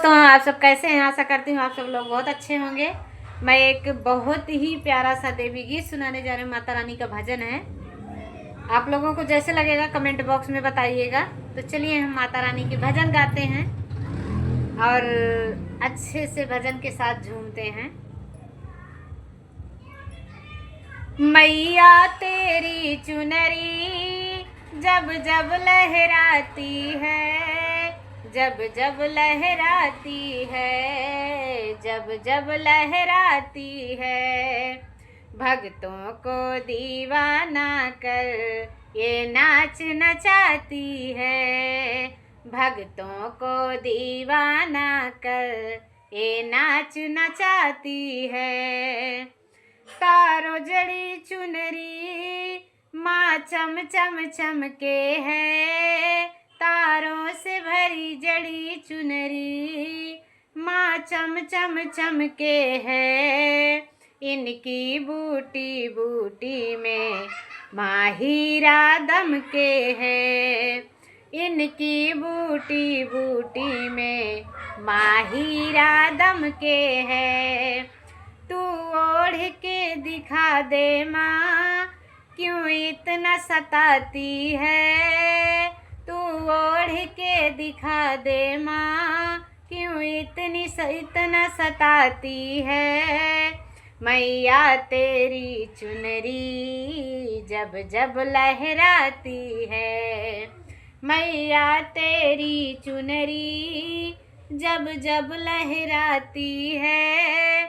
दोस्तों, आप सब कैसे हैं? आशा करती हूँ आप सब लोग बहुत अच्छे होंगे। मैं एक बहुत ही प्यारा सा देवी गीत सुनाने जा रही हूँ। माता रानी का भजन है। आप लोगों को जैसे लगेगा कमेंट बॉक्स में बताइएगा। तो चलिए हम माता रानी के भजन गाते हैं और अच्छे से भजन के साथ झूमते हैं। मैया तेरी चुनरी जब जब लहराती है, जब जब लहराती है, जब जब लहराती है, भक्तों को दीवाना कर ये नाच नचाती है, भक्तों को दीवाना कर ये नाच नचाती है। तारो जड़ी चुनरी माँ चम चम चमके है, तारों से भरी जड़ी चुनरी माँ चम चम चमके है। इनकी बूटी बूटी में माँ हीरा दमके है, इनकी बूटी बूटी में माँ हीरा दमके है। तू ओढ़ के दिखा दे माँ क्यों इतना सताती है, तू ओढ़ के दिखा दे माँ क्यों इतना सताती है। मैया तेरी चुनरी जब जब लहराती है, मैया तेरी चुनरी जब जब लहराती है,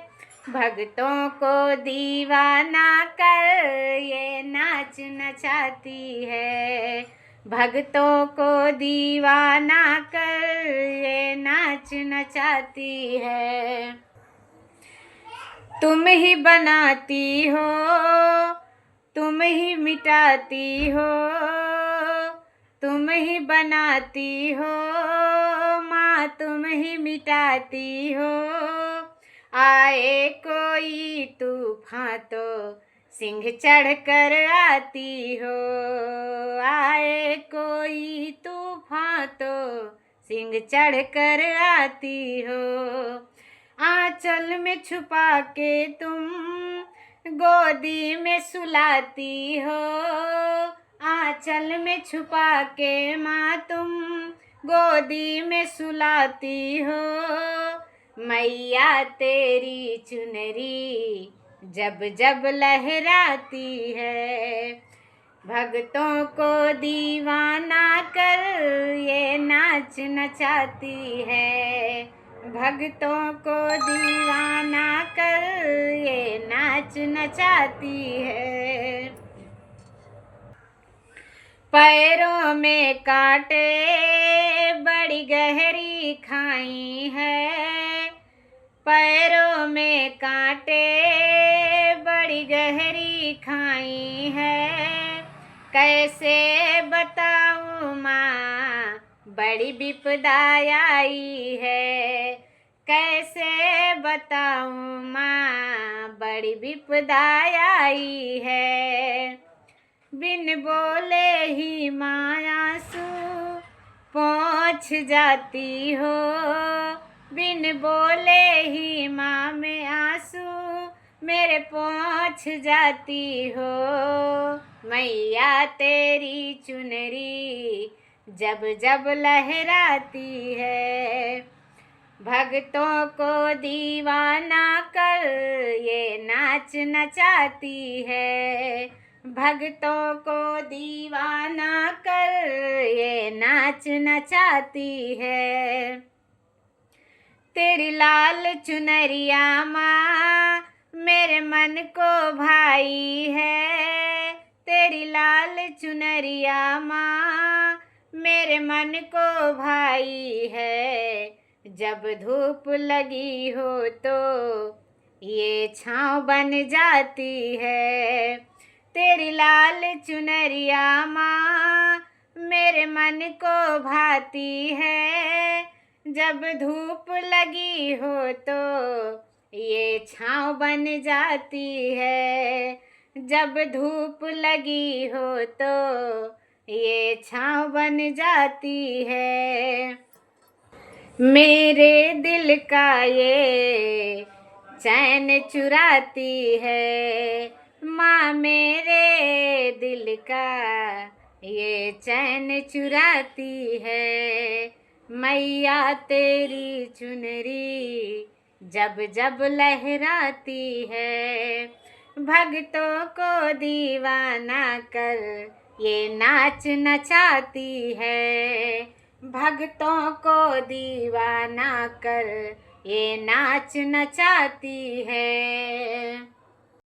भक्तों को दीवाना कर ये नाच नचाती है, भक्तों को दीवाना कर ये नाच नचाती है। तुम ही बनाती हो, तुम ही मिटाती हो, तुम ही बनाती हो माँ, तुम ही मिटाती हो। आए कोई तूफान तो सिंह चढ़ कर आती हो, आए कोई तूफान तो सिंह चढ़ कर आती हो। आंचल में छुपा के तुम गोदी में सुलाती हो, आंचल में छुपा के माँ तुम गोदी में सुलाती हो। मैया तेरी चुनरी जब जब लहराती है, भक्तों को दीवाना कर ये नाच नचाती है, भक्तों को दीवाना कर ये नाच नचाती है। पैरों में कांटे बड़ी गहरी खाई है, पैरों में कांटे बड़ी गहरी खाई है। कैसे बताऊँ माँ बड़ी विपदा आई है, कैसे बताऊँ माँ बड़ी विपदा आई है। बिन बोले ही माँ आंसू पहुँच जाती हो, बिन बोले ही माँ में आंसू मेरे पहुँच जाती हो। मैया तेरी चुनरी जब जब लहराती है, भक्तों को दीवाना कर ये नाच नचाती है, भक्तों को दीवाना कर ये नाच नचाती है। तेरी लाल चुनरिया माँ मेरे मन को भाई है, तेरी लाल चुनरिया माँ मेरे मन को भाई है। जब धूप लगी हो तो ये छाँव बन जाती है, तेरी लाल चुनरिया माँ मेरे मन को भाती है। जब धूप लगी हो तो ये छाँव बन जाती है, जब धूप लगी हो तो ये छाँव बन जाती है। मेरे दिल का ये चैन चुराती है, माँ मेरे दिल का ये चैन चुराती है। मैया तेरी चुनरी जब जब लहराती है, भक्तों को दीवाना कर ये नाच नचाती है। भक्तों को दीवाना कर ये नाच नचाती है।